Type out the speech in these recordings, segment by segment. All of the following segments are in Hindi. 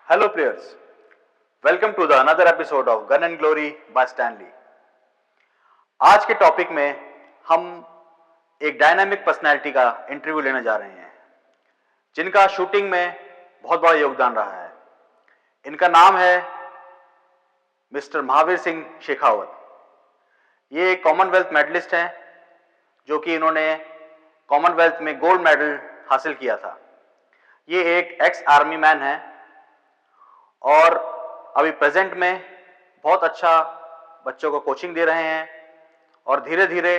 Hello players, welcome to the another episode of Gun and Glory by Stanley. आज के टॉपिक में हम एक डायनामिक पर्सनैलिटी का इंटरव्यू लेने जा रहे हैं जिनका शूटिंग में बहुत बड़ा योगदान रहा है। इनका नाम है मिस्टर महावीर सिंह शेखावत। ये एक कॉमनवेल्थ मेडलिस्ट हैं जो कि इन्होंने कॉमनवेल्थ में गोल्ड मेडल हासिल किया था। ये एक एक्स आर्मी मैन है और अभी प्रेजेंट में बहुत अच्छा बच्चों को कोचिंग दे रहे हैं और धीरे धीरे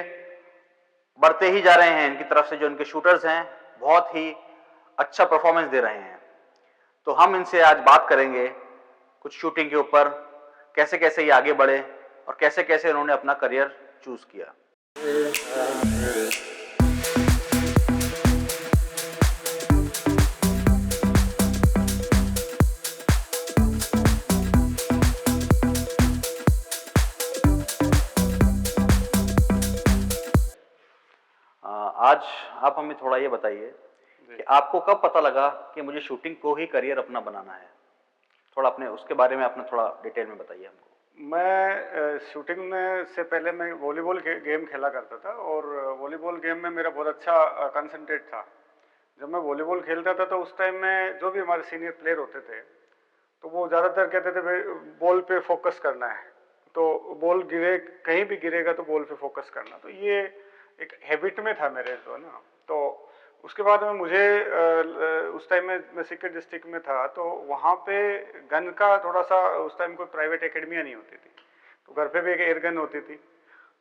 बढ़ते ही जा रहे हैं। इनकी तरफ से जो इनके शूटर्स हैं बहुत ही अच्छा परफॉर्मेंस दे रहे हैं। तो हम इनसे आज बात करेंगे कुछ शूटिंग के ऊपर, कैसे कैसे ये आगे बढ़े और कैसे कैसे इन्होंने अपना करियर चूज किया। आज आप हमें थोड़ा ये बताइए कि आपको कब पता लगा कि मुझे शूटिंग को ही करियर अपना बनाना है। थोड़ा अपने उसके बारे में अपना थोड़ा डिटेल में बताइए हमको। मैं शूटिंग में से पहले मैं वॉलीबॉल गेम खेला करता था और वॉलीबॉल गेम में मेरा बहुत अच्छा कंसंट्रेट था। जब मैं वॉलीबॉल खेलता था तो उस टाइम में जो भी हमारे सीनियर प्लेयर होते थे तो वो ज़्यादातर कहते थे बॉल पे फोकस करना है, तो बॉल गिरे कहीं भी गिरेगा तो बॉल पे फोकस करना। तो ये एक हैबिट में था मेरे जो ना। तो उसके बाद में मुझे उस टाइम में मैं सिक्किम डिस्ट्रिक्ट में था तो वहाँ पे गन का थोड़ा सा उस टाइम कोई प्राइवेट एकेडमियाँ नहीं होती थी, तो घर पे भी एक एयर गन होती थी।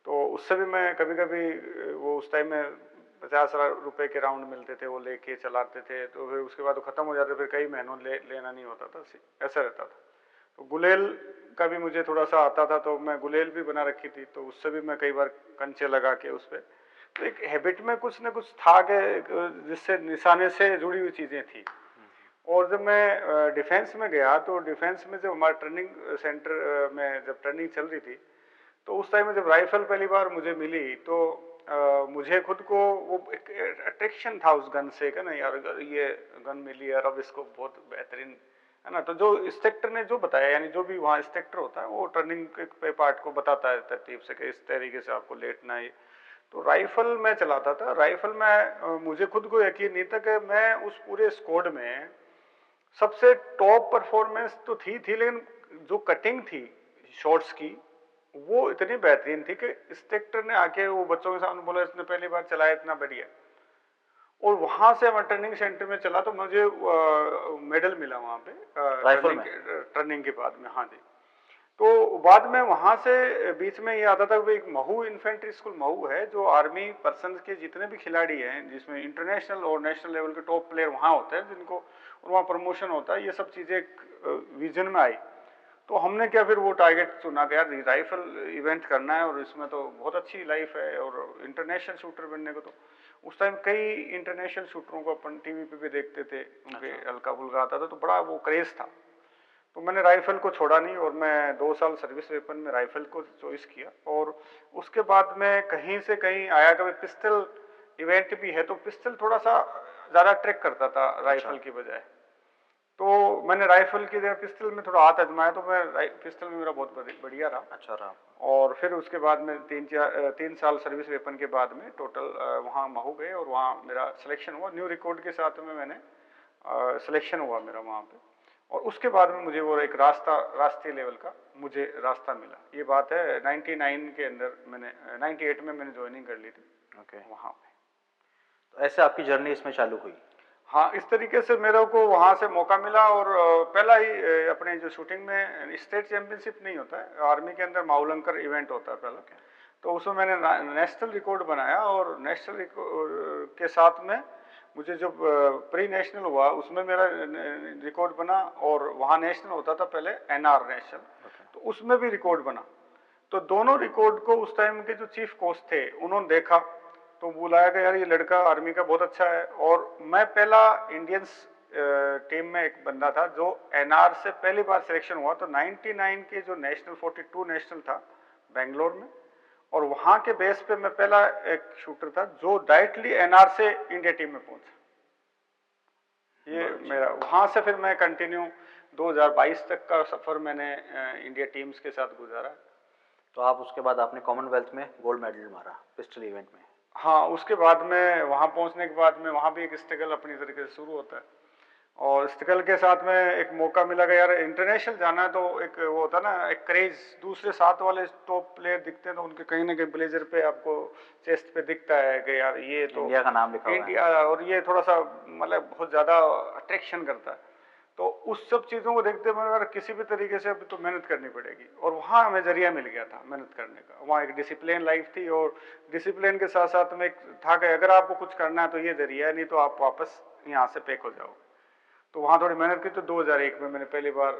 तो उससे भी मैं कभी कभी वो उस टाइम में 50 रुपए के राउंड मिलते थे, वो लेके चलाते थे। तो फिर उसके बाद वो ख़त्म हो जाते, फिर कई महीनों लेना नहीं होता था, ऐसा रहता था। तो गुलेल का भी मुझे थोड़ा सा आता था, तो मैं गुलेल भी बना रखी थी, तो उससे भी मैं कई बार कंचे लगा के उस पर। तो एक हैबिट में कुछ न कुछ था कि जिससे निशाने से जुड़ी हुई चीज़ें थी। और जब मैं डिफेंस में गया तो डिफेंस में जब हमारा ट्रेनिंग सेंटर में जब ट्रेनिंग चल रही थी तो उस टाइम में जब राइफल पहली बार मुझे मिली तो मुझे खुद को वो एक अट्रैक्शन था उस गन से कि ना यार ये गन मिली यार, अब इसको बहुत बेहतरीन है ना। तो जो इंस्ट्रक्टर ने जो बताया, यानी जो भी वहाँ इंस्ट्रक्टर होता है वो टर्निंग पे पार्ट को बताता है तरतीब से कि इस तरीके से आपको लेटना है। तो राइफल मैं चलाता था। राइफल में मुझे खुद को यकीन नहीं था कि मैं उस पूरे स्क्वाड में सबसे टॉप परफॉर्मेंस तो थी, लेकिन जो कटिंग थी शॉट्स की वो इतनी बेहतरीन थी कि इंस्ट्रक्टर ने आके वो बच्चों के सामने बोला इसने पहली बार चलाया इतना बढ़िया। और वहां से मैं ट्रेनिंग सेंटर में चला तो मुझे मेडल मिला वहां पे ट्रेनिंग के बाद में। हाँ जी। तो बाद में वहां से बीच में ये आता था कि एक महू इन्फेंट्री स्कूल महू है, जो आर्मी पर्सन के जितने भी खिलाड़ी हैं जिसमें इंटरनेशनल और नेशनल लेवल के टॉप प्लेयर वहाँ होते हैं जिनको, और वहाँ प्रमोशन होता है, ये सब चीज़ें विजन में आई। तो हमने क्या फिर वो टारगेट चुना कि यार राइफल इवेंट करना है और इसमें तो बहुत अच्छी लाइफ है और इंटरनेशनल शूटर बनने को। तो उस टाइम कई इंटरनेशनल शूटरों को अपन टीवी पे भी देखते थे, उनके हल्का फुल्का आता था, तो बड़ा वो क्रेज था। तो मैंने राइफल को छोड़ा नहीं और मैं 2 साल सर्विस वेपन में राइफल को चॉइस किया। और उसके बाद में कहीं से कहीं आया कि पिस्टल इवेंट भी है, तो पिस्टल थोड़ा सा ज़्यादा ट्रैक करता था राइफल की बजाय। तो मैंने राइफल की जगह पिस्टल में थोड़ा हाथ आजमाया, तो मैं पिस्टल में मेरा बहुत बढ़िया रहा। अच्छा रहा। और फिर उसके बाद में 3 साल सर्विस वेपन के बाद में टोटल वहाँ महू गए और वहाँ मेरा सिलेक्शन हुआ। न्यू रिकॉर्ड के साथ में मैंने सिलेक्शन हुआ मेरा वहाँ पे। और उसके बाद में मुझे वो एक राष्ट्रीय लेवल का मुझे रास्ता मिला। ये बात है 99 के अंदर, मैंने 98 में मैंने ज्वाइनिंग कर ली थी वहाँ पे। तो ऐसे आपकी जर्नी इसमें चालू हुई। हाँ, इस तरीके से मेरे को वहाँ से मौका मिला। और पहला ही अपने जो शूटिंग में स्टेट चैंपियनशिप नहीं होता है, आर्मी के अंदर माउलंकर इवेंट होता है पहला। तो उसमें मैंने नेशनल रिकॉर्ड बनाया और नेशनल रिकॉर्ड के साथ में मुझे जब प्री नेशनल हुआ उसमें मेरा रिकॉर्ड बना। और वहाँ नेशनल होता था पहले, एनआर नेशनल, तो उसमें भी रिकॉर्ड बना। तो दोनों रिकॉर्ड को उस टाइम के जो चीफ कोच थे उन्होंने देखा, तो बुलाया कि यार ये लड़का आर्मी का बहुत अच्छा है। और मैं पहला इंडियंस टीम में एक बंदा था जो एनआर से पहली बार सिलेक्शन हुआ। तो 99 के जो नेशनल 42 नेशनल था बेंगलोर में, और वहाँ के बेस पे मैं पहला एक शूटर था जो डायरेक्टली एनआर से इंडिया टीम में पहुंचा। ये मेरा वहाँ से फिर मैं कंटिन्यू 2022 तक का सफ़र मैंने इंडिया टीम्स के साथ गुजारा। तो आप उसके बाद आपने कॉमनवेल्थ में गोल्ड मेडल मारा पिस्टल इवेंट में। हाँ, उसके बाद में वहाँ पहुँचने के बाद में वहाँ भी एक स्ट्रगल अपनी तरीके से शुरू होता है, और स्ट्रगल के साथ में एक मौका मिला कि यार इंटरनेशनल जाना है, तो एक वो होता है ना, एक क्रेज, दूसरे साथ वाले टॉप प्लेयर दिखते हैं तो उनके कहीं ना कहीं ब्लेजर पे आपको चेस्ट पे दिखता है कि यार ये तो इंडिया का नाम लिखा हुआ है। इंडिया, और ये थोड़ा सा मतलब बहुत ज़्यादा अट्रैक्शन करता है। तो उस सब चीज़ों को देखते हुए यार किसी भी तरीके से अब तो मेहनत करनी पड़ेगी, और वहाँ हमें जरिया मिल गया था मेहनत करने का। वहाँ एक डिसिप्लिन लाइफ थी, और डिसिप्लिन के साथ साथ में एक था कि अगर आपको कुछ करना है तो ये जरिया है, नहीं तो आप वापस यहाँ से पैक हो जाओगे। तो वहाँ थोड़ी मेहनत की। तो 2001 में मैंने पहली बार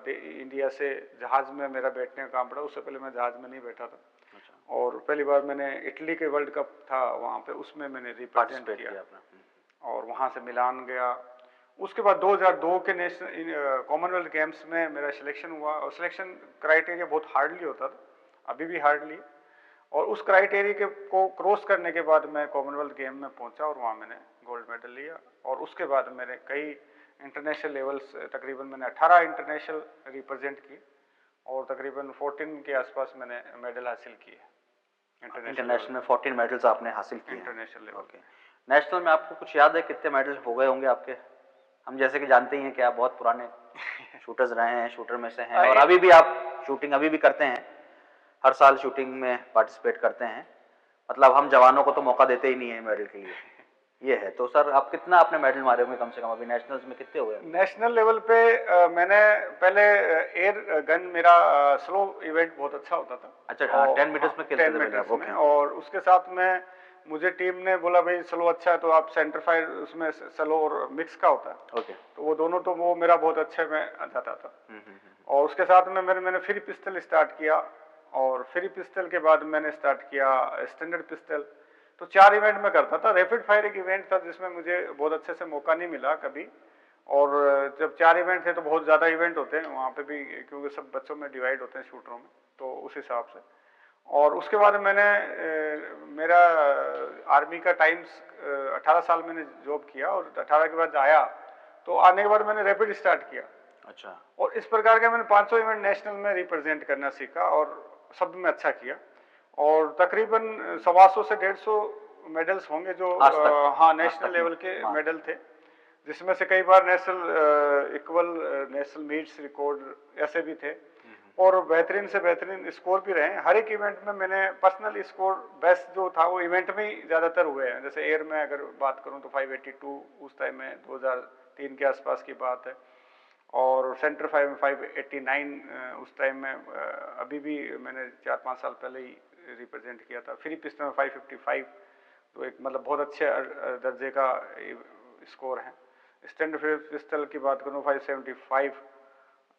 इंडिया से जहाज़ में मेरा बैठने का काम पड़ा। उससे पहले मैं जहाज़ में नहीं बैठा था। अच्छा। और पहली बार मैंने इटली के वर्ल्ड कप था वहाँ पे, उसमें मैंने रिप्रेजेंट किया आपने। और वहाँ से मिलान गया। उसके बाद 2002 के नेशनल कॉमनवेल्थ गेम्स में मेरा सिलेक्शन हुआ, और सिलेक्शन क्राइटेरिया बहुत हार्डली होता था, अभी भी हार्डली। और उस क्राइटेरिया के को क्रॉस करने के बाद मैं कॉमनवेल्थ गेम में पहुंचा, और वहाँ मैंने गोल्ड मेडल लिया। और उसके बाद मेरे कई इंटरनेशनल लेवल्स, तकरीबन मैंने 18 इंटरनेशनल रिप्रेजेंट किए, और तकरीबन 14 के आसपास मैंने मेडल हासिल किए इंटरनेशनल में 14 मेडल्स आपने हासिल किए इंटरनेशनल लेवल। ओके। नेशनल में आपको कुछ याद है कितने मेडल्स हो गए होंगे आपके? हम जैसे कि जानते ही हैं कि आप बहुत पुराने शूटर्स रहे हैं, शूटर में से हैं, और अभी भी आप शूटिंग अभी भी करते हैं, हर साल शूटिंग में पार्टिसिपेट करते हैं। मतलब हम जवानों को तो मौका देते ही नहीं है मेडल के लिए, ये है। तो सर आप कितना आपने मेडल मारे होंगे कम से कम अभी नेशनल्स में, कितने हुए? नेशनल लेवल पे मैंने पहले एयर गन, मेरा स्लो इवेंट बहुत अच्छा होता था। अच्छा, और 10 मीटर्स में खेलते 10 थे पहले मीटर्स आप? में। ओके। और उसके साथ में मुझे टीम ने बोला भाई स्लो अच्छा है तो आप सेंटर फायर, उसमें स्लो और मिक्स का होता है। ओके। तो वो दोनों, तो वो मेरा बहुत अच्छे में जाता था। और उसके साथ में मैंने फ्री पिस्टल स्टार्ट किया, और फ्री पिस्टल के बाद मैंने स्टार्ट किया स्टैंडर्ड पिस्टल। तो 4 इवेंट में करता था। रैपिड फायर एक इवेंट था जिसमें मुझे बहुत अच्छे से मौका नहीं मिला कभी। और जब 4 इवेंट थे तो बहुत ज़्यादा इवेंट होते हैं वहाँ पे भी, क्योंकि सब बच्चों में डिवाइड होते हैं शूटरों में, तो उस हिसाब से। और उसके बाद मैंने मेरा आर्मी का टाइम्स 18 साल मैंने जॉब किया, और 18 के बाद आया, तो आने के बाद मैंने रैपिड स्टार्ट किया। अच्छा। और इस प्रकार का मैंने 500 इवेंट नेशनल में रिप्रेजेंट करना सीखा, और सब में अच्छा किया। और तकरीबन 125 से 150 मेडल्स होंगे जो हाँ नेशनल लेवल के मेडल थे, जिसमें से कई बार national equal national meets record ऐसे भी थे, और बेहतरीन से बेहतरीन स्कोर भी रहे। हर एक इवेंट में मैंने पर्सनल स्कोर बेस्ट जो था वो इवेंट में ही ज़्यादातर हुए हैं। जैसे एयर में अगर बात करूं तो 582 उस टाइम में 2003 के आसपास की बात है, और सेंटर फाइव में 589 उस टाइम में अभी भी मैंने 4-5 साल पहले ही रिप्रेजेंट किया था। फ्री पिस्टल में 555, तो एक मतलब बहुत अच्छे दर्जे का स्कोर है। स्टैंडर्ड पिस्टल की बात करूँ 575,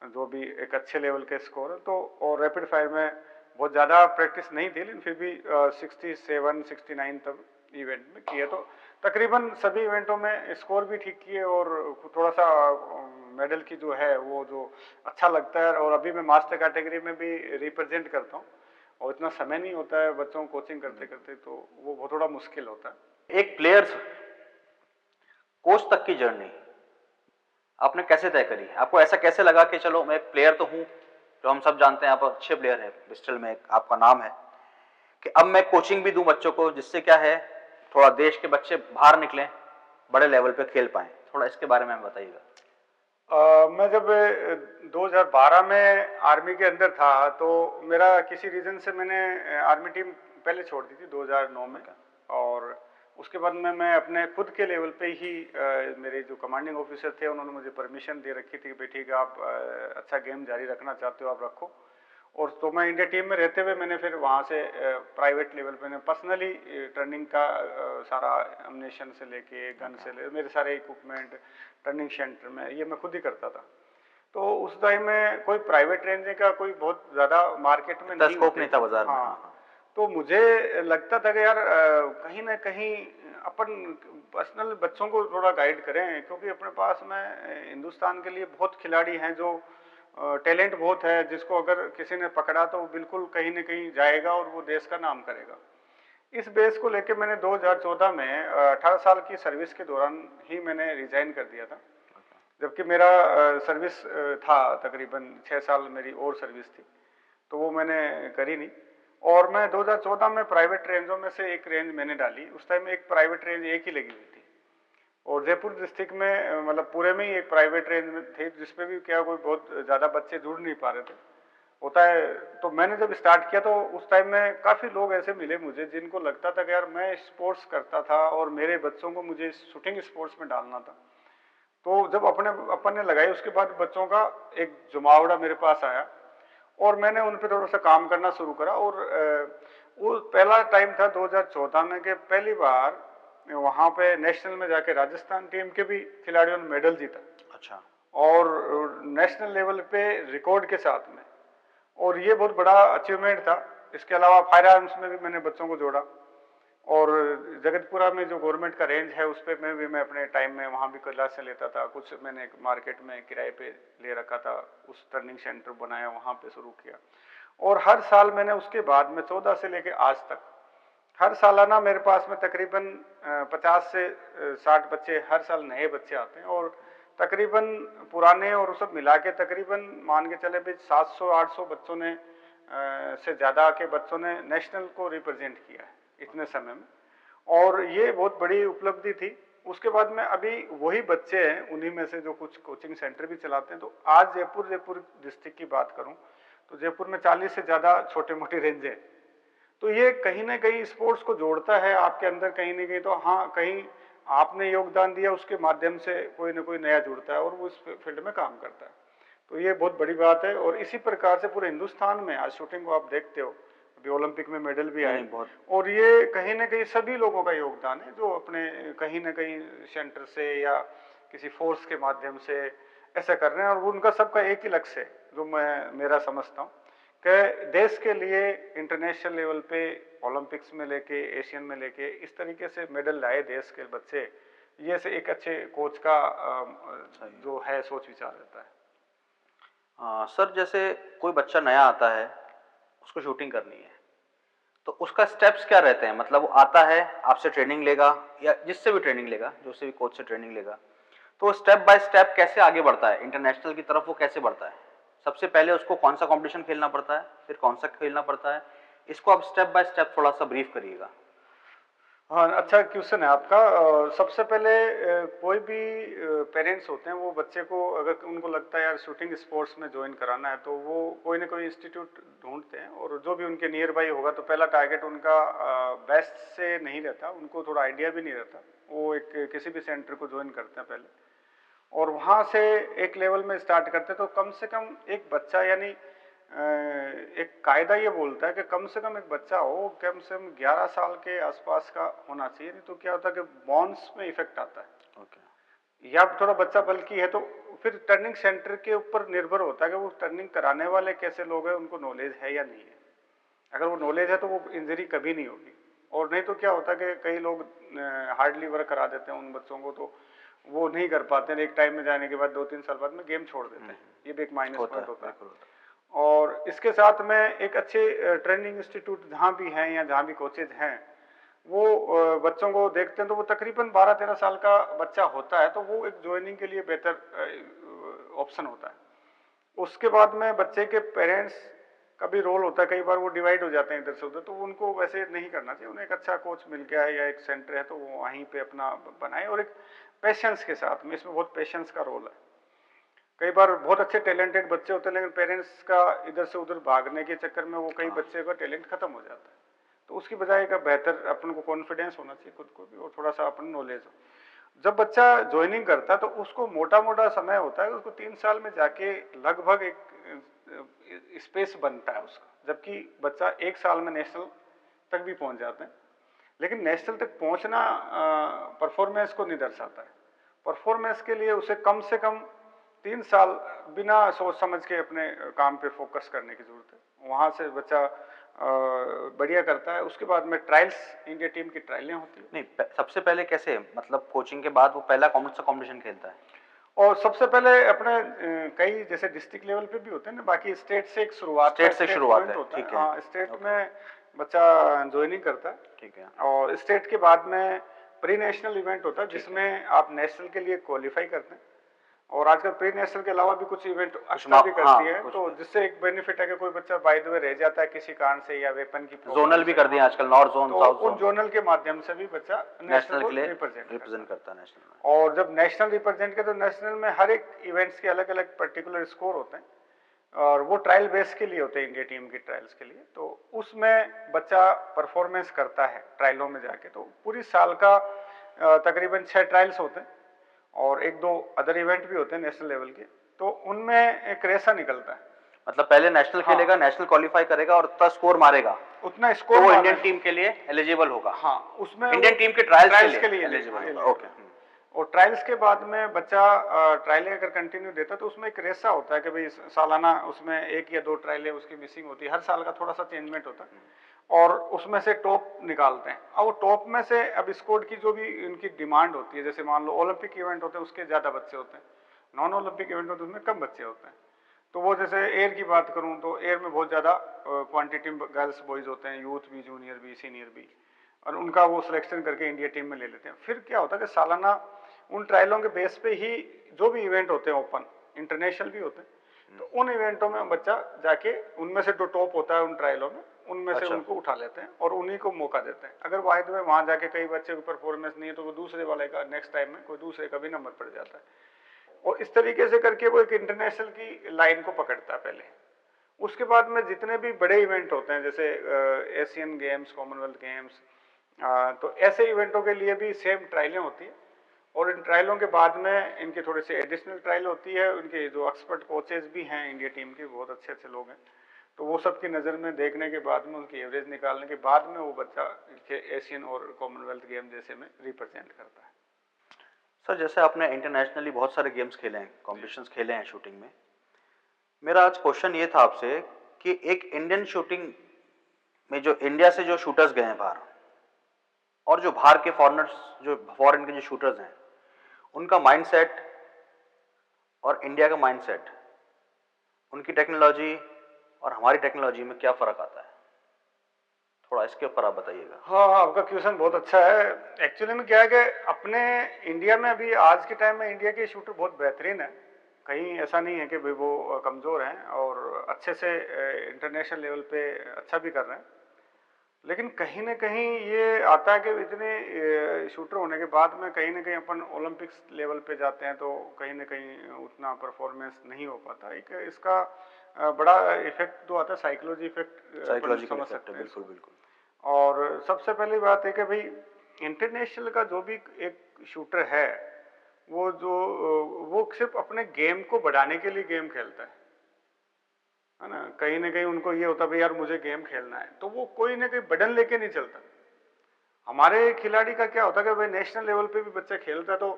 जो भी एक अच्छे लेवल के स्कोर है। तो और रैपिड फायर में बहुत ज़्यादा प्रैक्टिस नहीं थी, लेकिन फिर भी 67-69 तक इवेंट में किया। तो तकरीबन सभी इवेंटों में स्कोर भी ठीक किए, और थोड़ा सा मेडल की जो है वो जो अच्छा लगता है। और अभी मैं मास्टर कैटेगरी में भी रिप्रेजेंट करता हूँ, और इतना समय नहीं होता है बच्चों को कोचिंग करते करते, तो वो बहुत थोड़ा मुश्किल होता है। एक प्लेयर कोच तक की जर्नी आपने कैसे तय करी? आपको ऐसा कैसे लगा कि चलो मैं एक प्लेयर तो हूं, जो हम सब जानते हैं आप अच्छे प्लेयर हैं, पिस्टल में आपका नाम है, कि अब मैं कोचिंग भी दूं बच्चों को, जिससे क्या है थोड़ा देश के बच्चे बाहर निकलें, बड़े लेवल पे खेल पाएं? थोड़ा इसके बारे में बताइएगा। मैं जब 2012 में आर्मी के अंदर था, तो मेरा किसी रीज़न से मैंने आर्मी टीम पहले छोड़ दी थी 2009 में। और उसके बाद में मैं अपने खुद के लेवल पे ही मेरे जो कमांडिंग ऑफिसर थे उन्होंने मुझे परमिशन दे रखी थी कि भाई ठीक है, आप अच्छा गेम जारी रखना चाहते हो आप रखो। और तो मैं इंडिया टीम में रहते हुए मैंने फिर वहाँ से प्राइवेट लेवल पे पर्सनली ट्रेनिंग का सारा एमनेशन से लेके गन से ले मेरे सारे इक्विपमेंट ट्रेनिंग सेंटर में ये मैं खुद ही करता था। तो उस टाइम में कोई प्राइवेट ट्रेनिंग का कोई बहुत ज़्यादा मार्केट में नहीं स्कोप नहीं था बाजार में। हाँ। तो मुझे लगता था कि यार कहीं ना कहीं अपन पर्सनल बच्चों को थोड़ा गाइड करें, क्योंकि अपने पास में हिंदुस्तान के लिए बहुत खिलाड़ी हैं जो टैलेंट बहुत है, जिसको अगर किसी ने पकड़ा तो वो बिल्कुल कहीं ना कहीं जाएगा और वो देश का नाम करेगा। इस बेस को लेके मैंने 2014 में 18 साल की सर्विस के दौरान ही मैंने रिजाइन कर दिया था। जबकि मेरा सर्विस था तकरीबन 6 साल मेरी और सर्विस थी, तो वो मैंने करी नहीं। और मैं 2014 में प्राइवेट रेंजों में से एक रेंज मैंने डाली। उस टाइम एक प्राइवेट रेंज एक ही लगी हुई थी, और जयपुर डिस्ट्रिक्ट में मतलब पूरे में ही एक प्राइवेट रेंज में थे, जिसपे भी क्या कोई बहुत ज़्यादा बच्चे जुड़ नहीं पा रहे थे। होता है, तो मैंने जब स्टार्ट किया तो उस टाइम में काफ़ी लोग ऐसे मिले मुझे जिनको लगता था कि यार मैं स्पोर्ट्स करता था और मेरे बच्चों को मुझे शूटिंग स्पोर्ट्स में डालना था। तो जब अपन ने लगाई उसके बाद बच्चों का एक जमावड़ा मेरे पास आया, और मैंने उन पर थोड़ा सा काम करना शुरू करा। और वो पहला टाइम था 2014 में कि पहली बार वहाँ पे नेशनल में जाके राजस्थान टीम के भी खिलाड़ियों ने मेडल जीता। अच्छा। और नेशनल लेवल पे रिकॉर्ड के साथ में, और ये बहुत बड़ा अचीवमेंट था। इसके अलावा फायर आर्म्स में भी मैंने बच्चों को जोड़ा, और जगतपुरा में जो गवर्नमेंट का रेंज है उस पर मैं अपने टाइम में वहाँ भी क्लासें लेता था। कुछ मैंने मार्केट में किराए पे ले रखा था, उस टर्निंग सेंटर बनाया, वहाँ पे शुरू किया। और हर साल मैंने उसके बाद में 14 से लेके आज तक हर सालाना मेरे पास में तकरीबन 50 से 60 बच्चे, हर साल नए बच्चे आते हैं। और तकरीबन पुराने और सब मिला के तकरीबन मान के चले भी 700-800 बच्चों ने से ज़्यादा के बच्चों ने नेशनल को रिप्रेजेंट किया है इतने समय में, और ये बहुत बड़ी उपलब्धि थी। उसके बाद में अभी वही बच्चे हैं, उन्हीं में से जो कुछ कोचिंग सेंटर भी चलाते हैं। तो आज जयपुर डिस्ट्रिक्ट की बात करूं तो जयपुर में 40 से ज़्यादा छोटे मोटे रेंज है। तो ये कहीं ना कहीं स्पोर्ट्स को जोड़ता है आपके अंदर कहीं ना कहीं। तो हाँ, कहीं आपने योगदान दिया, उसके माध्यम से कोई ना कोई नया जुड़ता है और वो इस फील्ड में काम करता है। तो ये बहुत बड़ी बात है। और इसी प्रकार से पूरे हिंदुस्तान में आज शूटिंग को आप देखते हो, अभी ओलंपिक में मेडल भी आए, और ये कहीं ना कहीं सभी लोगों का योगदान है जो अपने कहीं ना कहीं सेंटर से या किसी फोर्स के माध्यम से ऐसा कर रहे हैं। और उनका सबका एक ही लक्ष्य है जो मैं मेरा समझता हूँ कि देश के लिए इंटरनेशनल लेवल पे ओलंपिक्स में लेके, एशियन में लेके इस तरीके से मेडल लाए देश के बच्चे। ये से एक अच्छे कोच का जो है सोच विचार रहता है। सर, जैसे कोई बच्चा नया आता है, उसको शूटिंग करनी है, तो उसका स्टेप्स क्या रहते हैं? मतलब वो आता है, आपसे ट्रेनिंग लेगा या जिससे भी ट्रेनिंग लेगा, जो से भी कोच से ट्रेनिंग लेगा, तो स्टेप बाय स्टेप कैसे आगे बढ़ता है इंटरनेशनल की तरफ? वो कैसे बढ़ता है? सबसे पहले उसको कौन सा कंपटीशन खेलना पड़ता है, फिर कौन सा खेलना पड़ता है? इसको आप स्टेप बाय स्टेप थोड़ा सा ब्रीफ करिएगा। हाँ, अच्छा क्वेश्चन है आपका। सबसे पहले कोई भी पेरेंट्स होते हैं, वो बच्चे को अगर उनको लगता है यार शूटिंग स्पोर्ट्स में ज्वाइन कराना है, तो वो कोई ना कोई इंस्टीट्यूट ढूंढते हैं, और जो भी उनके नियर बाई होगा। तो पहला टारगेट उनका बेस्ट से नहीं रहता, उनको थोड़ा आइडिया भी नहीं रहता, वो एक किसी भी सेंटर को ज्वाइन करते हैं पहले, और वहाँ से एक लेवल में स्टार्ट करते हैं। तो कम से कम एक बच्चा, यानी एक कायदा ये बोलता है कि कम से कम एक बच्चा हो कम से कम 11 साल के आसपास का होना चाहिए। नहीं तो क्या होता है कि बॉन्स में इफेक्ट आता है। या थोड़ा बच्चा बल्कि है तो फिर टर्निंग सेंटर के ऊपर निर्भर होता है कि वो टर्निंग कराने वाले कैसे लोग हैं, उनको नॉलेज है या नहीं है। अगर वो नॉलेज है तो वो इंजरी कभी नहीं होगी। और नहीं तो क्या होता है कि कई लोग हार्डली वर्क करा देते हैं उन बच्चों को, तो वो नहीं कर पाते हैं। एक टाइम में जाने के बाद 2-3 साल बाद में गेम छोड़ देते हैं। ये भी एक माइनस पॉइंट होता है। और इसके साथ में एक अच्छे ट्रेनिंग इंस्टीट्यूट जहाँ भी हैं या जहाँ भी कोचेज हैं, वो बच्चों को देखते हैं। तो वो तकरीबन 12-13 साल का बच्चा होता है, तो वो एक ज्वाइनिंग के लिए बेहतर ऑप्शन होता है। उसके बाद में बच्चे के पेरेंट्स का भी रोल होता है। कई बार वो डिवाइड हो जाते हैं इधर से उधर, तो उनको वैसे नहीं करना चाहिए। उन्हें एक अच्छा कोच मिल गया है या एक सेंटर है तो वो वहीं पे अपना बनाए, और एक पेशेंस के साथ में। इसमें बहुत पेशेंस का रोल है। कई बार बहुत अच्छे टैलेंटेड बच्चे होते हैं, लेकिन पेरेंट्स का इधर से उधर भागने के चक्कर में वो कई बच्चे का टैलेंट खत्म हो जाता है। तो उसकी बजाय का बेहतर अपन को कॉन्फिडेंस होना चाहिए खुद को भी, और थोड़ा सा अपन नॉलेज हो। जब बच्चा ज्वाइनिंग करता है तो उसको मोटा मोटा समय होता है, उसको 3 साल में जाके लगभग एक स्पेस बनता है उसका। जबकि बच्चा 1 साल में नेशनल तक भी पहुंच जाते हैं। लेकिन नेशनल तक पहुंचना परफॉर्मेंस को नहीं दर्शाता है। परफॉर्मेंस के लिए उसे कम से कम 3 साल बिना सोच समझ के अपने काम पे फोकस करने की जरूरत है। वहाँ से बच्चा बढ़िया करता है। उसके बाद में ट्रायल्स, इंडिया टीम की ट्रायलें होती है। नहीं, सबसे पहले कैसे, मतलब कोचिंग के बाद वो पहला कौन सा कंपटीशन खेलता है? और सबसे पहले अपने कई जैसे डिस्ट्रिक्ट लेवल पे भी होते हैं ना, बाकी स्टेट से एक शुरुआत स्टेट से शुरुआत है, होता ठीक है। है। हाँ, स्टेट में बच्चा ज्वाइनिंग करता है, ठीक है। और स्टेट के बाद में प्री नेशनल इवेंट होता है जिसमें आप नेशनल के लिए क्वालिफाई करते हैं। और आजकल प्री नेशनल के अलावा भी कुछ इवेंट एक्स्ट्रा माप- भी करती हाँ, है, कुछ तो जिससे एक बेनिफिट है कि कोई बच्चा बाय द वे रह जाता है किसी कारण से या वेपन की problem जोनल भी से, कर दिए आजकल, नॉर्थ जोन, तो साउथ उन जोन, जोनल के माध्यम से भी बच्चा नेशनल को के लिए रिप्रेजेंट रिप्रेजेंट करता है नेशनल में। और जब नेशनल रिप्रेजेंट के, तो नेशनल में हर एक इवेंट्स के अलग अलग पर्टिकुलर स्कोर होते हैं और वो ट्रायल बेस के लिए होते हैं, इंडिया टीम की ट्रायल्स के लिए। तो उसमें बच्चा परफॉर्मेंस करता है ट्रायलों में जाके, तो पूरी साल का तकरीबन 6 ट्रायल्स होते हैं और 1-2 अदर इवेंट भी होते हैं नेशनल लेवल के, तो उनमें एक रेसा निकलता है। मतलब पहले नेशनल हाँ। खेलेगा, नेशनल क्वालिफाई करेगा और उतना स्कोर मारेगा उतना तो स्कोर वो इंडियन टीम के लिए एलिजिबल होगा। हाँ, उसमें इंडियन वो टीम के ट्रायल्स के लिए एलिजिबल होगा। ओके। और ट्रायल्स के बाद में बच्चा ट्रायलें अगर कंटिन्यू देता है तो उसमें एक रेसा होता है कि भाई सालाना उसमें 1 या 2 ट्रायलें उसकी मिसिंग होती है, हर साल का थोड़ा सा चेंजमेंट होता है और उसमें से टॉप निकालते हैं। अब वो टॉप में से अब स्कोर की जो भी इनकी डिमांड होती है, जैसे मान लो ओलंपिक इवेंट होते हैं उसके ज़्यादा बच्चे होते हैं, नॉन ओलंपिक इवेंट होते हैं उसमें कम बच्चे होते हैं। तो वो जैसे एयर की बात करूं तो एयर में बहुत ज़्यादा क्वांटिटी गर्ल्स बॉयज़ होते हैं, यूथ भी, जूनियर भी, सीनियर भी, और उनका वो सिलेक्शन करके इंडिया टीम में ले लेते हैं। फिर क्या होता है कि सालाना उन ट्रायलों के बेस पे ही जो भी इवेंट होते हैं, ओपन इंटरनेशनल भी होते हैं, तो उन इवेंटों में बच्चा जाके उनमें से जो टॉप होता है उन ट्रायलों में, उनमें से उनको उठा लेते हैं और उन्हीं को मौका देते हैं। अगर वाहिद में वहाँ जाके कई बच्चे की परफॉर्मेंस नहीं है तो वो दूसरे वाले का नेक्स्ट टाइम में कोई दूसरे का भी नंबर पड़ जाता है और इस तरीके से करके वो एक इंटरनेशनल की लाइन को पकड़ता है पहले। उसके बाद में जितने भी बड़े इवेंट होते हैं, जैसे एशियन गेम्स, कॉमनवेल्थ गेम्स, तो ऐसे इवेंटों के लिए भी सेम ट्रायलें होती हैं और इन ट्रायलों के बाद में इनके थोड़े से एडिशनल ट्रायल होती है। उनके जो एक्सपर्ट कोचेज भी हैं इंडिया टीम के, बहुत अच्छे अच्छे लोग हैं, तो वो सबकी नज़र में देखने के बाद में उनकी एवरेज निकालने के बाद में वो बच्चा एशियन और कॉमनवेल्थ गेम जैसे में रिप्रेजेंट करता है। सर, जैसे आपने इंटरनेशनली बहुत सारे गेम्स खेले हैं, कॉम्पिटिशन्स खेले हैं शूटिंग में, मेरा आज क्वेश्चन ये था आपसे कि एक इंडियन शूटिंग में जो इंडिया से जो शूटर्स गए हैं बाहर और जो बाहर के फॉरेनर्स, जो फॉरेन के जो शूटर्स हैं, उनका माइंडसेट और इंडिया का माइंडसेट, उनकी टेक्नोलॉजी और हमारी टेक्नोलॉजी में क्या फ़र्क आता है? थोड़ा इसके ऊपर आप बताइएगा। हाँ, आपका क्वेश्चन बहुत अच्छा है। एक्चुअली में क्या है कि अपने इंडिया में अभी आज के टाइम में इंडिया के शूटर बहुत बेहतरीन है, कहीं ऐसा नहीं है कि भाई वो कमज़ोर हैं और अच्छे से इंटरनेशनल लेवल पे अच्छा भी कर रहे हैं। लेकिन कहीं ना कहीं ये आता है कि इतने शूटर होने के बाद में कहीं ना कहीं अपन ओलंपिक्स लेवल पे जाते हैं तो कहीं ना कहीं उतना परफॉर्मेंस नहीं हो पाता। एक इसका बड़ा इफेक्ट जो आता है साइकोलॉजी इफेक्ट, साइकोलॉजिकल समझ इफेक्ट है, सकते हैं बिल्कुल इसको। बिल्कुल। और सबसे पहली बात है कि भाई इंटरनेशनल का जो भी एक शूटर है, वो सिर्फ अपने गेम को बढ़ाने के लिए गेम खेलता है ना। कहीं ना कहीं उनको ये होता है भाई यार मुझे गेम खेलना है, तो वो कोई ना कोई बटन लेके नहीं चलता। हमारे खिलाड़ी का क्या होता है कि भाई नेशनल लेवल पे भी बच्चा खेलता है तो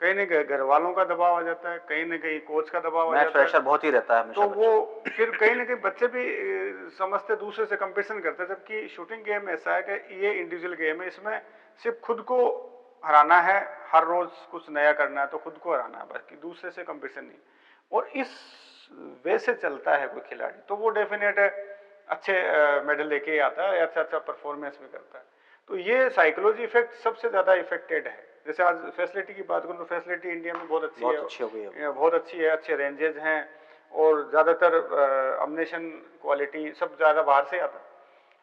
कहीं ना कहीं घर वालों का दबाव आ जाता है, कहीं ना कहीं कोच का दबाव आ मैच जाता है, प्रेशर बहुत ही रहता है हमेशा तो बच्चों वो को। फिर कहीं ना कहीं बच्चे भी समझते दूसरे से कंपटीशन करते हैं। जबकि शूटिंग गेम ऐसा है कि ये इंडिविजुअल गेम है, इसमें सिर्फ खुद को हराना है, हर रोज कुछ नया करना है, तो खुद को हराना है बस, कि दूसरे से कंपटीशन नहीं। और इस वे से चलता है कोई खिलाड़ी तो वो डेफिनेट है अच्छे मेडल लेके आता है, अच्छा अच्छा परफॉर्मेंस भी करता है। तो ये साइकोलॉजी इफेक्ट सबसे ज़्यादा इफेक्टेड है। जैसे आज फैसिलिटी की बात करूँ तो फैसिलिटी इंडिया में बहुत अच्छी हो गई है। बहुत अच्छी है, अच्छे रेंजेज हैं और ज़्यादातर अम्नेशन क्वालिटी सब ज़्यादा बाहर से आता है।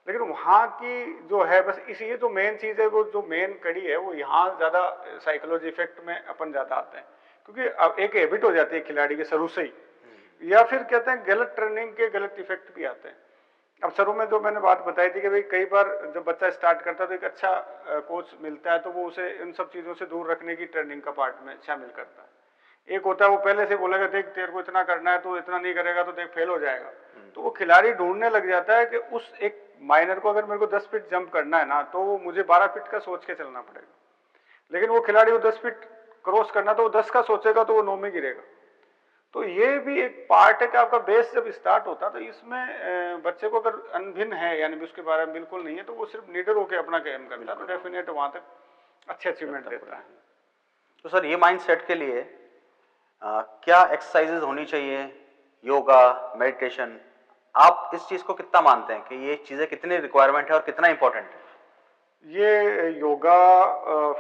लेकिन वहाँ की जो है बस इसी, ये जो मेन चीज़ है, वो जो मेन कड़ी है, वो यहाँ ज़्यादा साइकोलॉजी इफेक्ट में अपन ज़्यादा आते हैं, क्योंकि अब एक हैबिट हो जाती है खिलाड़ी के शुरू से ही, या फिर कहते हैं गलत ट्रेनिंग के गलत इफेक्ट भी आते हैं। अब शुरू में जो मैंने बात बताई थी कि भाई कई बार जब बच्चा स्टार्ट करता है तो एक अच्छा कोच मिलता है तो वो उसे इन सब चीज़ों से दूर रखने की ट्रेनिंग का पार्ट में शामिल करता है। एक होता है वो पहले से बोलेगा देख तेरे को इतना करना है, तो इतना नहीं करेगा तो देख फेल हो जाएगा, तो वो खिलाड़ी ढूंढने लग जाता है कि उस एक माइनर को अगर मेरे को 10 फीट जंप करना है ना, तो मुझे 12 फीट का सोच के चलना पड़ेगा। लेकिन वो खिलाड़ी वो 10 फीट क्रॉस करना तो वो 10 का सोचेगा तो वो 9 में गिरेगा। तो ये भी एक पार्ट है कि आपका बेस जब स्टार्ट होता है तो इसमें बच्चे को अगर अनभिन्न है, यानी उसके बारे में बिल्कुल नहीं है, तो वो सिर्फ लीडर होकर अपना गेम करता है, तो डेफिनेट वहाँ तक अच्छे अचीवमेंट देता है। तो सर, ये माइंड सेट के लिए क्या एक्सरसाइजेज होनी चाहिए, योगा, मेडिटेशन, आप इस चीज़ को कितना मानते हैं कि ये चीज़ें कितनी रिक्वायरमेंट है और कितना इंपॉर्टेंट है? ये योगा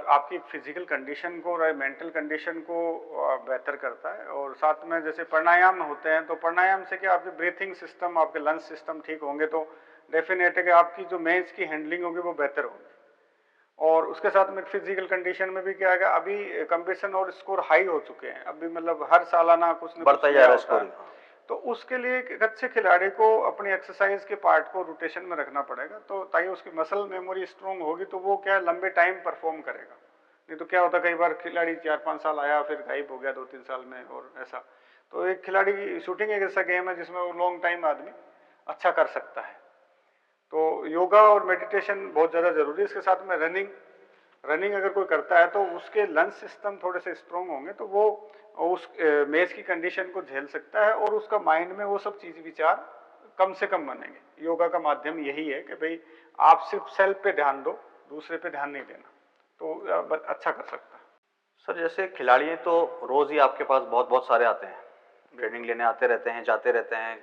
आपकी फिजिकल कंडीशन को और मेंटल कंडीशन को बेहतर करता है, और साथ में जैसे प्राणायाम होते हैं, तो प्राणायाम से क्या आपके ब्रीथिंग सिस्टम, आपके लंग्स सिस्टम ठीक होंगे तो डेफिनेट है कि आपकी जो मेंस की हैंडलिंग होगी वो बेहतर होगी। और उसके साथ में फिजिकल कंडीशन में भी क्या है, अभी कंपटीशन और स्कोर हाई हो चुके हैं, अभी मतलब हर सालाना कुछ न बढ़ता कुछ जा नया रहा है होता है। स्कोरिंग। तो उसके लिए एक अच्छे खिलाड़ी को अपनी एक्सरसाइज के पार्ट को रोटेशन में रखना पड़ेगा, तो ताकि उसकी मसल मेमोरी स्ट्रोंग होगी, तो वो क्या लंबे टाइम परफॉर्म करेगा। नहीं तो क्या होता है, कई बार खिलाड़ी 4-5 साल आया फिर गायब हो गया 2-3 साल में, और ऐसा। तो एक खिलाड़ी की शूटिंग एक ऐसा गेम है जिसमें वो लॉन्ग टाइम आदमी अच्छा कर सकता है। तो योगा और मेडिटेशन बहुत ज़्यादा ज़रूरी है। इसके साथ में रनिंग रनिंग अगर कोई करता है तो उसके लंग्स सिस्टम थोड़े से स्ट्रोंग होंगे, तो वो उस मेज की कंडीशन को झेल सकता है, और उसका माइंड में वो सब चीज़ विचार कम से कम बनेंगे। योगा का माध्यम यही है कि भाई आप सिर्फ सेल्फ पे ध्यान दो, दूसरे पे ध्यान नहीं देना, तो अच्छा कर सकता है। सर जैसे खिलाड़ी तो रोज ही आपके पास बहुत बहुत सारे आते हैं, ट्रेनिंग लेने आते रहते हैं, जाते रहते हैं,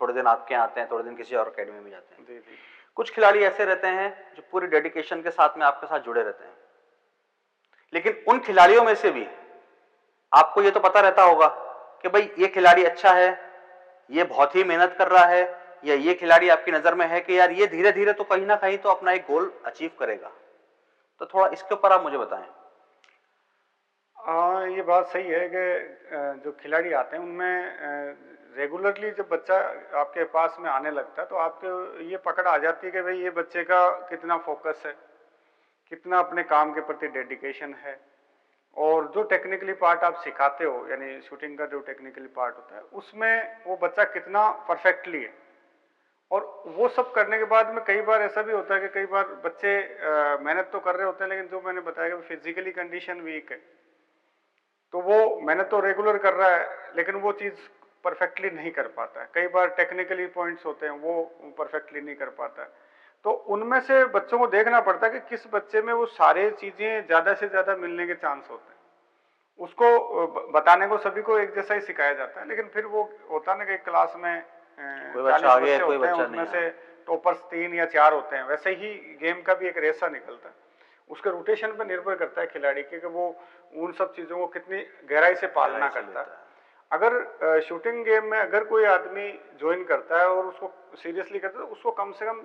थोड़े दिन आपके यहाँ आते हैं, थोड़े दिन किसी और अकेडमी में जाते हैं। जी जी। कुछ खिलाड़ी ऐसे रहते हैं जो पूरी डेडिकेशन के साथ में आपके साथ जुड़े रहते हैं, लेकिन उन खिलाड़ियों में से भी आपको ये तो पता रहता होगा कि भाई ये खिलाड़ी अच्छा है, ये बहुत ही मेहनत कर रहा है, या ये खिलाड़ी आपकी नजर में है कि यार ये धीरे धीरे तो कहीं ना कहीं तो अपना एक गोल अचीव करेगा। तो थोड़ा इसके ऊपर आप मुझे बताएं। ये बात सही है कि जो खिलाड़ी आते हैं उनमें रेगुलरली जब बच्चा आपके पास में आने लगता है, तो आपको ये पकड़ आ जाती है कि भाई ये बच्चे का कितना फोकस है, कितना अपने काम के प्रति डेडिकेशन है, और जो टेक्निकली पार्ट आप सिखाते हो, यानी शूटिंग का जो टेक्निकली पार्ट होता है, उसमें वो बच्चा कितना परफेक्टली है। और वो सब करने के बाद में कई बार ऐसा भी होता है कि कई बार बच्चे मेहनत तो कर रहे होते हैं, लेकिन जो मैंने बताया कि फिजिकली कंडीशन वीक है, तो वो मेहनत तो रेगुलर कर रहा है, लेकिन वो चीज़ परफेक्टली नहीं कर पाता है। कई बार टेक्निकली पॉइंट्स होते हैं वो परफेक्टली नहीं कर पाता है। तो उनमें से बच्चों को देखना पड़ता है कि किस बच्चे में वो सारे चीज़ें ज़्यादा से ज़्यादा मिलने के चांस होते हैं। उसको बताने को सभी को एक जैसा ही सिखाया जाता है, लेकिन फिर वो होता है ना कि क्लास में कोई 40 बच्चा आगे है, बच्चे कोई होते हैं, बच्चा उसमें नहीं। से टॉपर्स 3 या 4 होते हैं। वैसे ही गेम का भी एक रेसा निकलता है, उसके रोटेशन पर निर्भर करता है खिलाड़ी के कि वो उन सब चीज़ों को कितनी गहराई से पालना करता है। अगर शूटिंग गेम में अगर कोई आदमी ज्वाइन करता है और उसको सीरियसली करता है, तो उसको कम से कम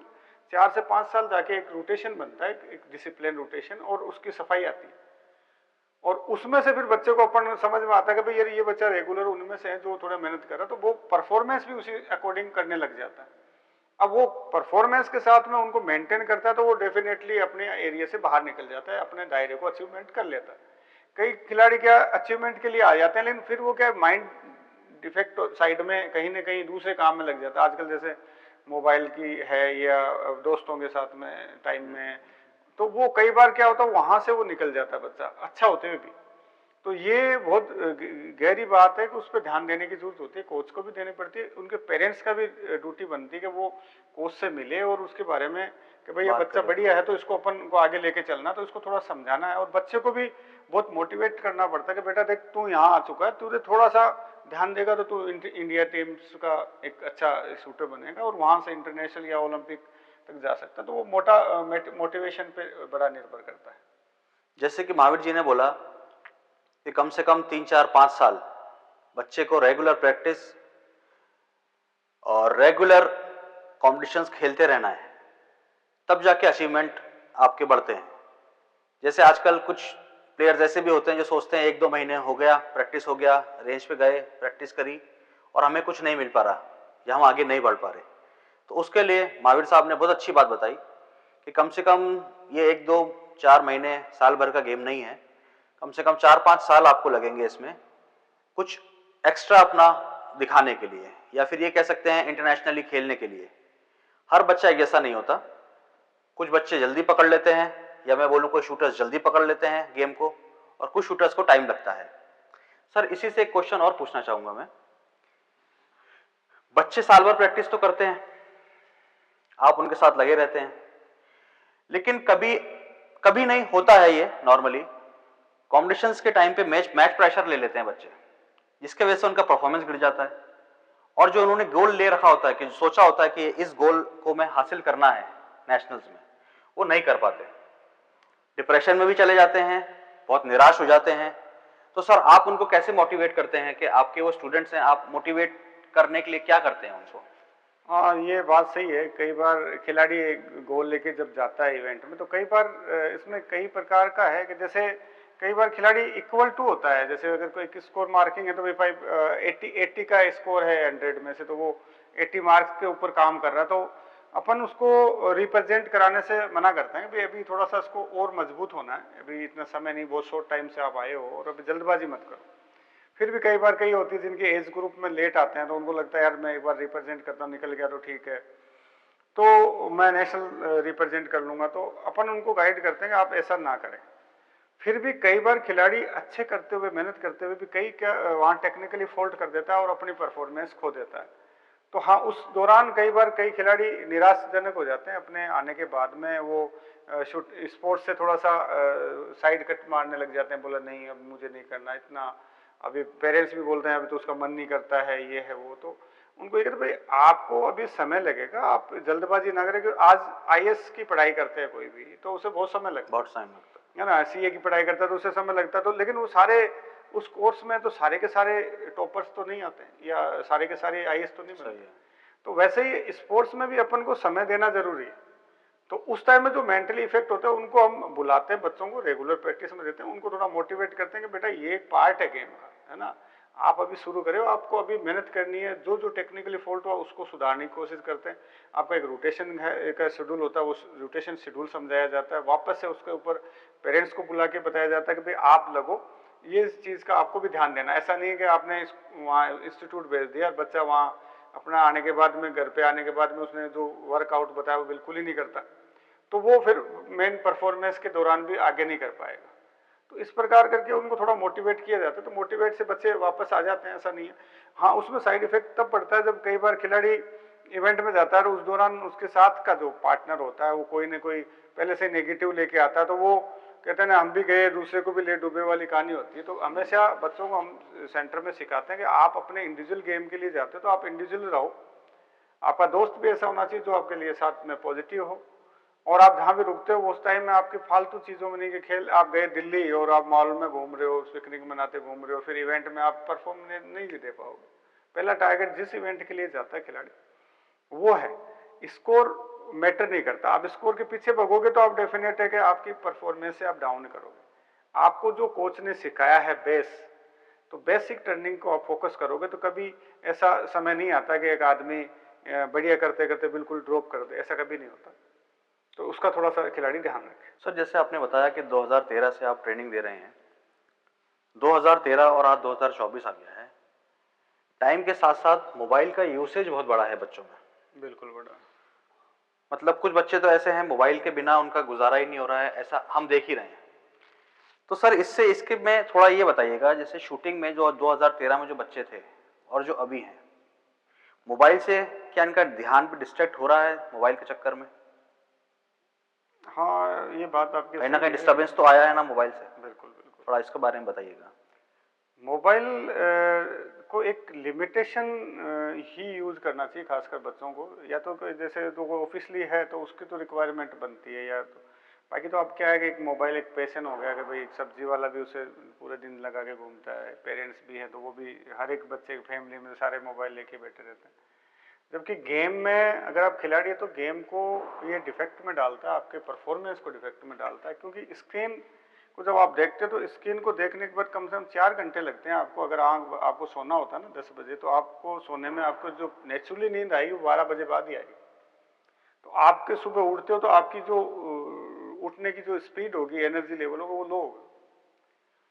4 से 5 साल जाके एक रोटेशन बनता है, एक डिसिप्लिन रोटेशन, और उसकी सफाई आती है। और उसमें से फिर बच्चे को अपन समझ में आता है कि भाई यार ये बच्चा रेगुलर उनमें से है जो थोड़ा मेहनत कर रहा है, तो वो परफॉर्मेंस भी उसी अकॉर्डिंग करने लग जाता है। अब वो परफॉर्मेंस के साथ में उनको मेंटेन करता है, तो वो डेफिनेटली अपने एरिया से बाहर निकल जाता है, अपने दायरे को अचीवमेंट कर लेता है। कई खिलाड़ी क्या अचीवमेंट के लिए आ जाते हैं, लेकिन फिर वो क्या माइंड डिफेक्ट साइड में कहीं ना कहीं दूसरे काम में लग जाता है। आजकल जैसे मोबाइल की है या दोस्तों के साथ में टाइम में, तो वो कई बार क्या होता है वहां से वो निकल जाता है बच्चा अच्छा होते हुए भी। तो ये बहुत गहरी बात है कि उस पर ध्यान देने की जरूरत होती है, कोच को भी देनी पड़ती है, उनके पेरेंट्स का भी ड्यूटी बनती है कि वो कोच से मिले और उसके बारे में कि भाई ये बच्चा बढ़िया है तो इसको अपन को आगे लेके चलना, तो इसको थोड़ा समझाना है। और बच्चे को भी बहुत मोटिवेट करना पड़ता है कि बेटा देख तू यहाँ आ चुका है, तुझे थोड़ा सा ध्यान देगा तो तू इंडिया टीम्स का एक अच्छा शूटर बनेगा और वहां से इंटरनेशनल या ओलंपिक तक जा सकता है। तो वो मोटिवेशन पे बड़ा निर्भर करता है। जैसे कि महावीर जी ने बोला कि कम से कम 3-4-5 साल बच्चे को रेगुलर प्रैक्टिस और रेगुलर कॉम्पिटिशन्स खेलते रहना है, तब जाके अचीवमेंट आपके बढ़ते हैं। जैसे आजकल कुछ प्लेयर्स ऐसे भी होते हैं जो सोचते हैं 1-2 महीने हो गया, प्रैक्टिस हो गया, रेंज पे गए, प्रैक्टिस करी और हमें कुछ नहीं मिल पा रहा या हम आगे नहीं बढ़ पा रहे। तो उसके लिए महावीर साहब ने बहुत अच्छी बात बताई कि कम से कम ये 1-2-4 महीने साल भर का गेम नहीं है, कम से कम 4-5 साल आपको लगेंगे इसमें कुछ एक्स्ट्रा अपना दिखाने के लिए, या फिर ये कह सकते हैं इंटरनेशनली खेलने के लिए। हर बच्चा एक जैसा नहीं होता, कुछ बच्चे जल्दी पकड़ लेते हैं, या मैं बोलूं कोई शूटर्स जल्दी पकड़ लेते हैं गेम को, और कुछ शूटर्स को टाइम लगता है। सर इसी से एक क्वेश्चन और पूछना चाहूंगा मैं, बच्चे साल भर प्रैक्टिस तो करते हैं, आप उनके साथ लगे रहते हैं, लेकिन कभी कभी नहीं होता है ये नॉर्मली, कॉम्पिटिशन्स के टाइम पे मैच प्रेशर ले लेते हैं बच्चे, जिसके वजह से उनका परफॉर्मेंस गिर जाता है, और जो उन्होंने गोल ले रखा होता है कि सोचा होता है कि इस गोल को मैं हासिल करना है नेशनल्स में, वो नहीं कर पाते। डिप्रेशन में भी चले जाते हैं, बहुत निराश हो जाते हैं। तो सर आप उनको कैसे मोटिवेट करते हैं कि आपके वो स्टूडेंट्स हैं, आप मोटिवेट करने के लिए क्या करते हैं उनको? हाँ, ये बात सही है। कई बार खिलाड़ी एक गोल लेके जब जाता है इवेंट में, तो कई बार इसमें कई प्रकार का है कि जैसे कई बार खिलाड़ी इक्वल टू होता है। जैसे अगर कोई स्कोर मार्किंग है तो भाई 80 का स्कोर है 100 में से, तो वो 80 मार्क्स के ऊपर काम कर रहा है, तो अपन उसको रिप्रेजेंट कराने से मना करते हैं कि भाई अभी थोड़ा सा इसको और मजबूत होना है, अभी इतना समय नहीं, बहुत शॉर्ट टाइम से आप आए हो और अभी जल्दबाजी मत करो। फिर भी कई बार कई होती है जिनके एज ग्रुप में लेट आते हैं, तो उनको लगता है यार मैं एक बार रिप्रेजेंट करता हूँ, निकल गया तो ठीक है, तो मैं नेशनल रिप्रेजेंट कर लूंगा। तो अपन उनको गाइड करते हैं कि आप ऐसा ना करें। फिर भी कई बार खिलाड़ी अच्छे करते हुए, मेहनत करते हुए भी कई क्या वहाँ टेक्निकली फॉल्ट कर देता है और अपनी परफॉर्मेंस खो देता है। तो हाँ, उस दौरान कई बार कई खिलाड़ी निराशाजनक हो जाते हैं अपने आने के बाद में। वो शूट स्पोर्ट्स से थोड़ा सा साइड कट मारने लग जाते हैं, बोला नहीं अब मुझे नहीं करना इतना। अभी पेरेंट्स भी बोलते हैं अभी तो उसका मन नहीं करता है, ये है वो। तो उनको ये कहते भाई आपको अभी समय लगेगा, आप जल्दबाजी ना करें। आज आईएएस की पढ़ाई करते हैं कोई भी, तो उसे बहुत समय लगता बहुत टाइम लगता है ना। सीए की पढ़ाई करता है तो उसे समय लगता है, तो लेकिन वो सारे उस कोर्स में तो सारे के सारे टॉपर्स तो नहीं आते हैं, या सारे के सारे आईएएस तो नहीं है। बनते। सही है। तो वैसे ही स्पोर्ट्स में भी अपन को समय देना जरूरी है। तो उस टाइम में जो मेंटली इफेक्ट होता है, उनको हम बुलाते हैं, बच्चों को रेगुलर प्रैक्टिस में देते हैं, उनको थोड़ा मोटिवेट करते हैं कि बेटा ये एक पार्ट है गेम का, है ना। आप अभी शुरू करें, आपको अभी मेहनत करनी है, जो जो टेक्निकली फॉल्ट हुआ उसको सुधारने की कोशिश करते हैं। आपका एक रोटेशन है, एक शेड्यूल होता है, उस रोटेशन शेड्यूल समझाया जाता है, वापस से उसके ऊपर पेरेंट्स को बुला के बताया जाता है कि भाई आप लगो, ये चीज़ का आपको भी ध्यान देना। ऐसा नहीं है कि आपने वहाँ इंस्टीट्यूट भेज दिया, बच्चा वहाँ अपना आने के बाद में, घर पे आने के बाद में उसने जो वर्कआउट बताया वो बिल्कुल ही नहीं करता, तो वो फिर मेन परफॉर्मेंस के दौरान भी आगे नहीं कर पाएगा। तो इस प्रकार करके उनको थोड़ा मोटिवेट किया जाता है, तो मोटिवेट से बच्चे वापस आ जाते हैं, ऐसा नहीं है। हाँ, उसमें साइड इफेक्ट तब पड़ता है जब कई बार खिलाड़ी इवेंट में जाता है और उस दौरान उसके साथ का जो पार्टनर होता है वो कोई ना कोई पहले से नेगेटिव लेके आता है, तो वो कहते हैं ना हम भी गए दूसरे को भी ले डूबे वाली कहानी होती है। तो हमेशा बच्चों को हम सेंटर में सिखाते हैं कि आप अपने इंडिविजुअल गेम के लिए जाते हो तो आप इंडिविजुअल रहो, आपका दोस्त भी ऐसा होना चाहिए जो आपके लिए साथ में पॉजिटिव हो, और आप जहाँ भी रुकते हो उस टाइम में आपके फालतू चीज़ों में नहीं कि खेल, आप गए दिल्ली और आप मॉल में घूम रहे हो, पिकनिक मनाते घूम रहे हो, फिर इवेंट में आप परफॉर्म नहीं दे पाओगे। पहला टारगेट जिस इवेंट के लिए जाता है खिलाड़ी वो है, स्कोर मैटर नहीं करता। आप स्कोर के पीछे भगोगे तो आप डेफिनेट है कि आपकी परफॉर्मेंस से आप डाउन करोगे। आपको जो कोच ने सिखाया है बेस, तो बेसिक टर्निंग को आप फोकस करोगे तो कभी ऐसा समय नहीं आता कि एक आदमी बढ़िया करते करते बिल्कुल ड्रॉप कर दे, ऐसा कभी नहीं होता। तो उसका थोड़ा सा खिलाड़ी ध्यान रखे। सर जैसे आपने बताया कि 2013 से आप ट्रेनिंग दे रहे हैं, 2013 और आज 2024 आ गया है, टाइम के साथ साथ मोबाइल का यूसेज बहुत बड़ा है बच्चों में। बिल्कुल बड़ा। मतलब कुछ बच्चे तो ऐसे हैं मोबाइल के बिना उनका गुजारा ही नहीं हो रहा है, ऐसा हम देख ही रहे हैं। तो सर इससे इसके में थोड़ा ये बताइएगा, जैसे शूटिंग में जो 2013 में जो बच्चे थे और जो अभी हैं, मोबाइल से क्या इनका ध्यान भी डिस्ट्रैक्ट हो रहा है मोबाइल के चक्कर में? हाँ, ये बात आपकी कहीं ना सही कहीं है। डिस्टर्बेंस तो आया है ना मोबाइल से? बिल्कुल बिल्कुल। थोड़ा इसके बारे में बताइएगा। मोबाइल को एक लिमिटेशन ही यूज करना चाहिए, खासकर बच्चों को। या तो जैसे तो ऑफिसली है तो उसकी तो रिक्वायरमेंट बनती है, या तो बाकी तो अब क्या है कि एक मोबाइल एक पैशन हो गया कि भाई एक सब्जी वाला भी उसे पूरे दिन लगा के घूमता है, पेरेंट्स भी है तो वो भी, हर एक बच्चे की फैमिली में सारे मोबाइल लेके बैठे रहते हैं। जबकि गेम में अगर आप खिलाड़ी है तो गेम को ये डिफेक्ट में डालता है, आपके परफॉर्मेंस को डिफेक्ट में डालता है। क्योंकि स्क्रीन को जब आप देखते हो तो स्क्रीन को देखने के बाद कम से कम 4 घंटे लगते हैं आपको। अगर आपको सोना होता है ना 10 बजे, तो आपको सोने में आपको जो नेचुरली नींद आएगी वो 12 बजे बाद ही आएगी। तो आपके सुबह उठते हो तो आपकी जो उठने की जो स्पीड होगी, एनर्जी लेवल होगा, वो लो होगा।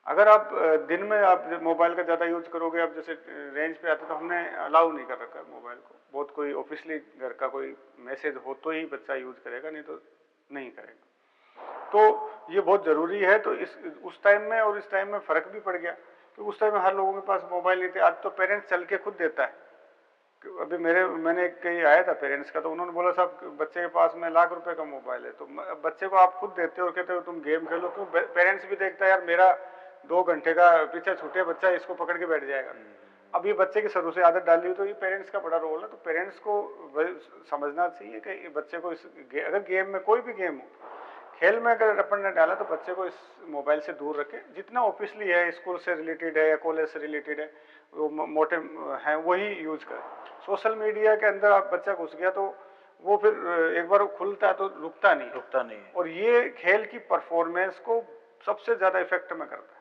अगर आप दिन में आप मोबाइल का ज़्यादा यूज करोगे, आप जैसे रेंज पे आते तो हमने अलाउ नहीं कर रखा है मोबाइल को। बहुत कोई ऑफिशियली घर का कोई मैसेज हो तो ही बच्चा यूज करेगा, नहीं तो नहीं करेगा। तो ये बहुत ज़रूरी है। तो इस उस टाइम में और इस टाइम में फ़र्क भी पड़ गया, क्योंकि उस टाइम में हर लोगों के पास मोबाइल नहीं थे। आज तो पेरेंट्स चल के खुद देता है। अभी मैंने कहीं आया था पेरेंट्स का, तो उन्होंने बोला साहब बच्चे के पास में ₹1,00,000 का मोबाइल है, तो बच्चे को आप खुद देते हो और कहते हो तुम गेम खेलो। क्यों? पेरेंट्स भी देखता है यार मेरा 2 घंटे का पीछे छूटे, बच्चा इसको पकड़ के बैठ जाएगा। अब ये बच्चे की शुरू से आदत डाली हुई, तो ये पेरेंट्स का बड़ा रोल है। तो पेरेंट्स को समझना चाहिए कि बच्चे को अगर गेम में कोई भी गेम हो, खेल में अगर अपन ने डाला तो बच्चे को इस मोबाइल से दूर रखें, जितना ऑब्वियसली है स्कूल से रिलेटेड है या कॉलेज से रिलेटेड है वो मोटे हैं वही यूज करें। सोशल मीडिया के अंदर आप बच्चा घुस गया तो वो फिर एक बार खुलता है तो रुकता नहीं है। और ये खेल की परफॉर्मेंस को सबसे ज्यादा इफेक्ट में करता है,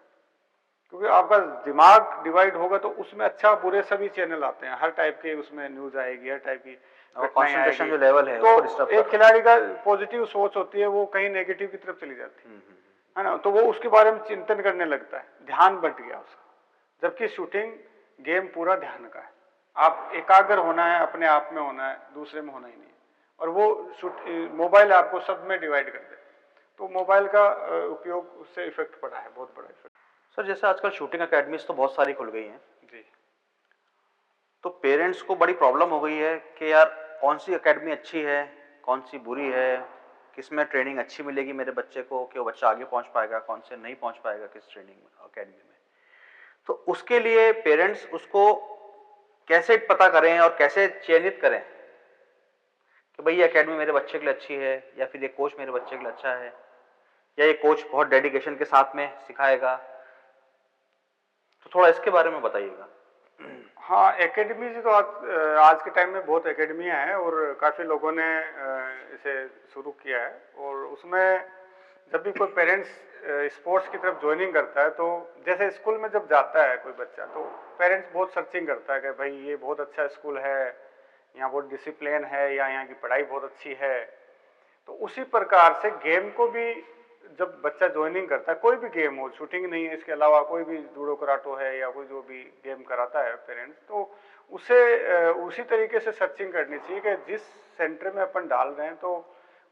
क्योंकि आपका दिमाग डिवाइड होगा तो उसमें अच्छा बुरे सभी चैनल आते हैं, हर टाइप के उसमें न्यूज आएगी, हर टाइप की कंसंट्रेशन जो लेवल है तो उसको डिस्टर्ब एक खिलाड़ी का पॉजिटिव सोच होती है वो कहीं नेगेटिव की तरफ चली जाती है ना, तो वो उसके बारे में चिंतन करने लगता है, ध्यान बंट गया उसका। जबकि शूटिंग गेम पूरा ध्यान का है, आप एकाग्र होना है, अपने आप में होना है, दूसरे में होना ही नहीं है। और वो मोबाइल आपको सब में डिवाइड कर दे, तो मोबाइल का उपयोग उससे इफेक्ट पड़ा है, बहुत बड़ा इफेक्ट। सर जैसे आजकल शूटिंग एकेडमीज तो बहुत सारी खुल गई हैं जी। तो पेरेंट्स को बड़ी प्रॉब्लम हो गई है कि यार कौन सी एकेडमी अच्छी है, कौन सी बुरी है, किस में ट्रेनिंग अच्छी मिलेगी मेरे बच्चे को कि वो बच्चा आगे पहुंच पाएगा, कौन से नहीं पहुंच पाएगा किस ट्रेनिंग एकेडमी में। तो उसके लिए पेरेंट्स उसको कैसे पता करें और कैसे चयनित करें कि भाई ये एकेडमी मेरे बच्चे के लिए अच्छी है या फिर ये कोच मेरे बच्चे के लिए अच्छा है या ये कोच बहुत डेडिकेशन के साथ में सिखाएगा, तो थोड़ा इसके बारे में बताइएगा। हाँ, एकेडमी तो आज के टाइम में बहुत एकेडमियां हैं और काफ़ी लोगों ने इसे शुरू किया है, और उसमें जब भी कोई पेरेंट्स स्पोर्ट्स की तरफ ज्वाइनिंग करता है तो जैसे स्कूल में जब जाता है कोई बच्चा तो पेरेंट्स बहुत सर्चिंग करता है कि भाई ये बहुत अच्छा स्कूल है, यहाँ बहुत डिसिप्लिन है या यहाँ की पढ़ाई बहुत अच्छी है। तो उसी प्रकार से गेम को भी जब बच्चा ज्वाइनिंग करता है, कोई भी गेम हो, शूटिंग नहीं है, इसके अलावा कोई भी जूडो कराटो है या कोई जो भी गेम कराता है पेरेंट्स, तो उसे उसी तरीके से सर्चिंग करनी चाहिए कि जिस सेंटर में अपन डाल रहे हैं तो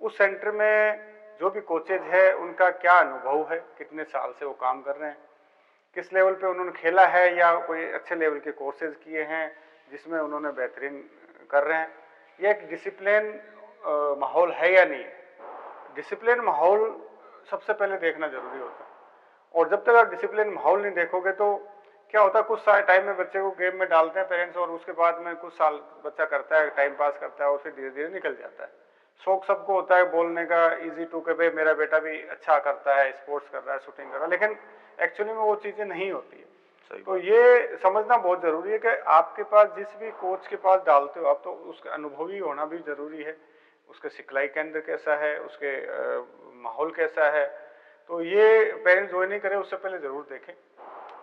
उस सेंटर में जो भी कोचेज है उनका क्या अनुभव है, कितने साल से वो काम कर रहे हैं, किस लेवल पे उन्होंने खेला है या कोई अच्छे लेवल के कोर्सेज किए हैं जिसमें उन्होंने बेहतरीन कर रहे हैं, ये एक डिसिप्लिन माहौल है या नहीं है। डिसिप्लिन माहौल सबसे पहले देखना जरूरी होता है, और जब तक आप डिसिप्लिन माहौल नहीं देखोगे तो क्या होता है, कुछ टाइम में बच्चे को गेम में डालते हैं पेरेंट्स और उसके बाद में कुछ साल बच्चा करता है, टाइम पास करता है और फिर धीरे धीरे निकल जाता है। शौक सबको होता है बोलने का, इजी टू के भाई मेरा बेटा भी अच्छा करता है, स्पोर्ट्स कर रहा है, शूटिंग कर रहा है, लेकिन एक्चुअली में वो चीज़ें नहीं होती है। तो ये समझना बहुत ज़रूरी है कि आपके पास जिस भी कोच के पास डालते हो आप, तो उसका अनुभवी होना भी ज़रूरी है, उसके सिखलाई केंद्र कैसा है, उसके माहौल कैसा है, तो ये पेरेंट्स जो नहीं करें उससे पहले ज़रूर देखें,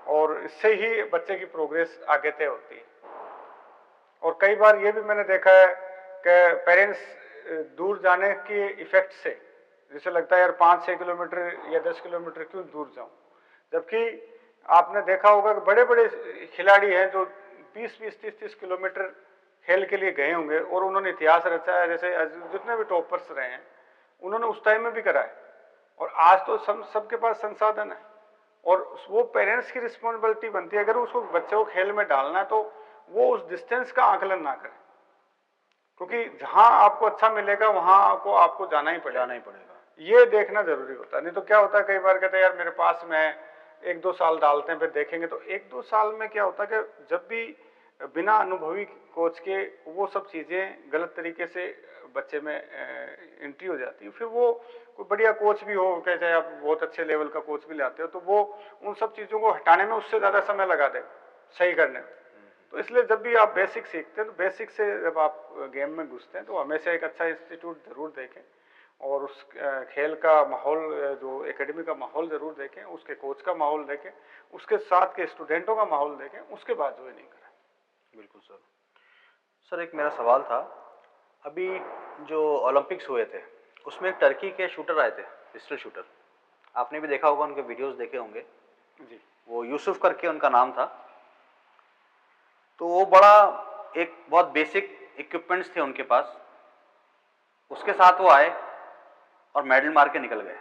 और इससे ही बच्चे की प्रोग्रेस आगे तय होती है। और कई बार ये भी मैंने देखा है कि पेरेंट्स दूर जाने के इफेक्ट से जैसे लगता है यार 5-6 किलोमीटर या 10 किलोमीटर क्यों दूर जाऊं, जबकि आपने देखा होगा कि बड़े बड़े खिलाड़ी हैं जो 20-20, 30-30 किलोमीटर खेल के लिए गए होंगे और उन्होंने इतिहास रचा है, जैसे जितने भी टॉपर्स रहे हैं उन्होंने उस टाइम में भी करा है, और आज तो सबके पास संसाधन है, और वो पेरेंट्स की रिस्पॉन्सिबिलिटी बनती है अगर उसको बच्चे को खेल में डालना है तो वो उस डिस्टेंस का आकलन ना करें, क्योंकि जहां आपको अच्छा मिलेगा वहां आपको जाना ही पड़ेगा। ये देखना जरूरी होता है, नहीं तो क्या होता है कई बार कहते हैं यार मेरे पास में 1-2 साल डालते हैं फिर देखेंगे, तो 1-2 साल में क्या होता है कि जब भी बिना अनुभवी कोच के वो सब चीजें गलत तरीके से बच्चे में एंट्री हो जाती है, फिर वो कोई बढ़िया कोच भी हो, चाहे आप बहुत अच्छे लेवल का कोच भी लाते हो, तो वो उन सब चीजों को हटाने में उससे ज्यादा समय लगा देगा सही करने में। तो इसलिए जब भी आप बेसिक सीखते हैं तो बेसिक से जब आप गेम में घुसते हैं तो हमेशा एक अच्छा इंस्टीट्यूट जरूर देखें, और उस खेल का माहौल, जो एकेडमी का माहौल जरूर देखें, उसके कोच का माहौल देखें, उसके साथ के स्टूडेंटों का माहौल देखें, उसके बाद जो है नहीं करें। बिल्कुल सर। सर एक मेरा सवाल था, अभी जो ओलंपिक्स हुए थे उसमें एक टर्की के शूटर आए थे, पिस्टल शूटर, आपने भी देखा होगा, उनके वीडियोस देखे होंगे जी। वो यूसुफ करके उनका नाम था। तो वो बड़ा एक बहुत बेसिक इक्विपमेंट्स थे उनके पास, उसके साथ वो आए और मेडल मार के निकल गए।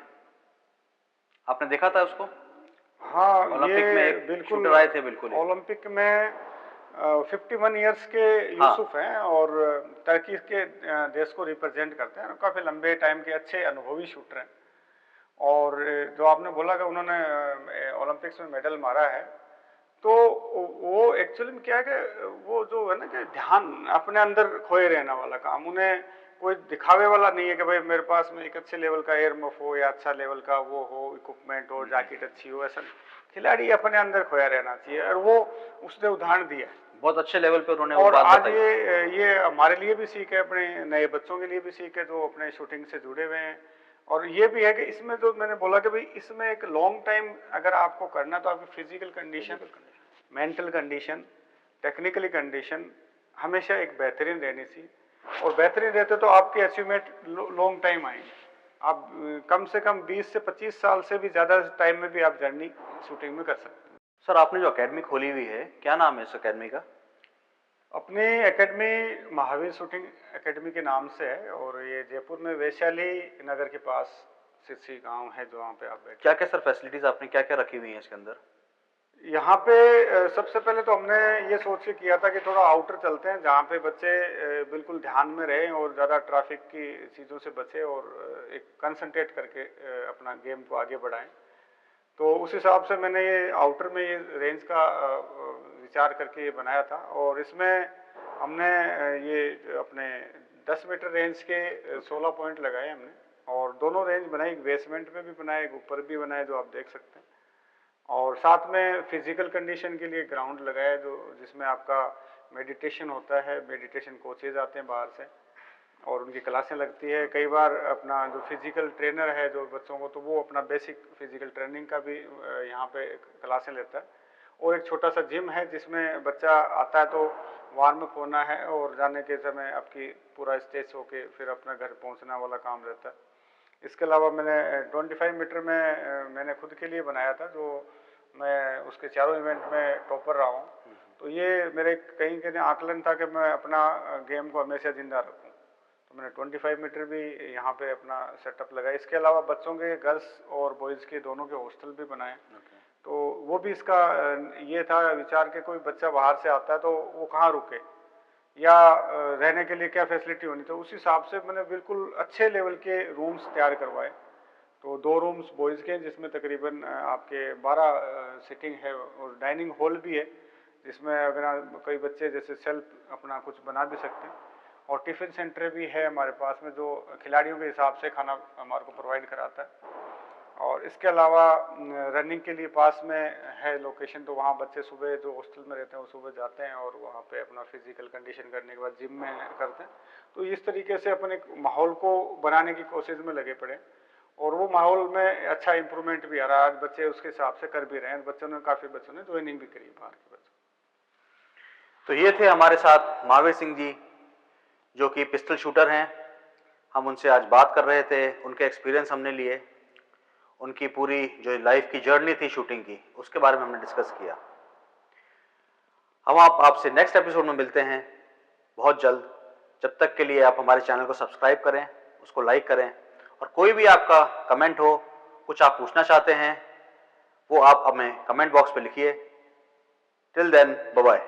आपने देखा था उसको? हाँ, ओलंपिक में एक बिल्कुल शूटर आए थे, बिल्कुल ओलंपिक में 51 ईयर्स के यूसुफ हैं और टर्की के देश को रिप्रेजेंट करते हैं, काफ़ी लंबे टाइम के अच्छे अनुभवी शूटर हैं। और जो आपने बोला कि उन्होंने ओलंपिक्स में मेडल मारा है, तो वो एक्चुअली में क्या है कि वो जो है ना कि ध्यान अपने अंदर खोए रहने वाला काम, उन्हें कोई दिखावे वाला नहीं है कि भाई मेरे पास में एक अच्छे लेवल का एयरमफ हो या अच्छा लेवल का वो हो, इक्विपमेंट हो, जैकेट अच्छी हो, ऐसा खिलाड़ी अपने अंदर खोया रहना चाहिए, और वो उसने उदाहरण दिया है। बहुत अच्छे लेवल पे उन्होंने वो और बात आज बताई। ये हमारे लिए भी सीख है, अपने नए बच्चों के लिए भी सीख है जो अपने शूटिंग से जुड़े हुए हैं। और ये भी है कि इसमें तो मैंने बोला कि भाई इसमें एक लॉन्ग टाइम अगर आपको करना तो आपकी physical condition, mental condition, technically condition हमेशा एक बेहतरीन रहनी चाहिए, और बेहतरीन रहते तो आपकी अचीवमेंट लॉन्ग टाइम आएंगे। आप कम से कम 20 से 25 साल से भी ज़्यादा टाइम में भी आप जर्नी शूटिंग में कर सकते हैं। सर आपने जो एकेडमी खोली हुई है, क्या नाम है इस एकेडमी का? अपनी एकेडमी महावीर शूटिंग एकेडमी के नाम से है, और ये जयपुर में वैशाली नगर के पास सिरसी गांव है जो वहाँ पे आप बैठे। क्या क्या सर फैसिलिटीज आपने क्या क्या रखी हुई हैं इसके अंदर? यहाँ पे सबसे पहले तो हमने ये सोच के किया था कि थोड़ा आउटर चलते हैं जहाँ पे बच्चे बिल्कुल ध्यान में रहें और ज़्यादा ट्रैफिक की चीज़ों से बचे, और एक कंसंट्रेट करके अपना गेम को आगे बढ़ाएं। तो उस हिसाब से मैंने ये आउटर में ये रेंज का विचार करके ये बनाया था, और इसमें हमने ये अपने 10 मीटर रेंज के 16 पॉइंट लगाए हमने, और दोनों रेंज बनाई, एक बेसमेंट में भी बनाए, एक ऊपर भी बनाए जो आप देख सकते हैं। और साथ में फिजिकल कंडीशन के लिए ग्राउंड लगाया जो जिसमें आपका मेडिटेशन होता है, मेडिटेशन कोचेज आते हैं बाहर से और उनकी क्लासें लगती है। कई बार अपना जो फिजिकल ट्रेनर है जो बच्चों को, तो वो अपना बेसिक फिजिकल ट्रेनिंग का भी यहाँ पे क्लासें लेता है। और एक छोटा सा जिम है जिसमें बच्चा आता है तो वार्म अप होना है, और जाने के समय आपकी पूरा स्टेज होके फिर अपना घर पहुँचना वाला काम रहता है। इसके अलावा मैंने 25 मीटर में मैंने खुद के लिए बनाया था, जो मैं उसके चारों इवेंट में टॉपर रहा हूँ। तो ये मेरे कहीं कहीं आकलन था कि मैं अपना गेम को हमेशा जिंदा रखूँ, तो मैंने 25 मीटर भी यहाँ पे अपना सेटअप लगाया। इसके अलावा बच्चों के गर्ल्स और बॉयज़ के दोनों के हॉस्टल भी बनाए। तो वो भी इसका ये था विचार कि कोई बच्चा बाहर से आता है तो वो कहाँ रुके या रहने के लिए क्या फैसिलिटी होनी, तो उस हिसाब से मैंने बिल्कुल अच्छे लेवल के रूम्स तैयार करवाए। तो 2 रूम्स बॉयज़ के जिसमें तकरीबन आपके 12 सिटिंग है, और डाइनिंग हॉल भी है जिसमें अगर कई बच्चे जैसे सेल्फ अपना कुछ बना भी सकते हैं, और टिफ़िन सेंटर भी है हमारे पास में जो खिलाड़ियों के हिसाब से खाना हमारे को प्रोवाइड कराता है। और इसके अलावा रनिंग के लिए पास में है लोकेशन, तो वहाँ बच्चे सुबह जो हॉस्टल में रहते हैं वो सुबह जाते हैं और वहाँ पे अपना फिजिकल कंडीशन करने के बाद जिम में करते हैं। तो इस तरीके से अपन एक माहौल को बनाने की कोशिश में लगे पड़े, और वो माहौल में अच्छा इम्प्रूवमेंट भी आ रहा है। आज बच्चे उसके हिसाब से कर भी रहे हैं, बच्चों ने काफ़ी बच्चों ने ज्वाइनिंग भी करी बाहर के बच्चों। तो ये थे हमारे साथ महावीर सिंह जी जो कि पिस्टल शूटर हैं। हम उनसे आज बात कर रहे थे, उनके एक्सपीरियंस हमने लिए, उनकी पूरी जो लाइफ की जर्नी थी शूटिंग की उसके बारे में हमने डिस्कस किया। हम आपसे नेक्स्ट एपिसोड में मिलते हैं बहुत जल्द। जब तक के लिए आप हमारे चैनल को सब्सक्राइब करें, उसको लाइक करें, और कोई भी आपका कमेंट हो, कुछ आप पूछना चाहते हैं, वो आप हमें कमेंट बॉक्स पे लिखिए। Till then, bye bye.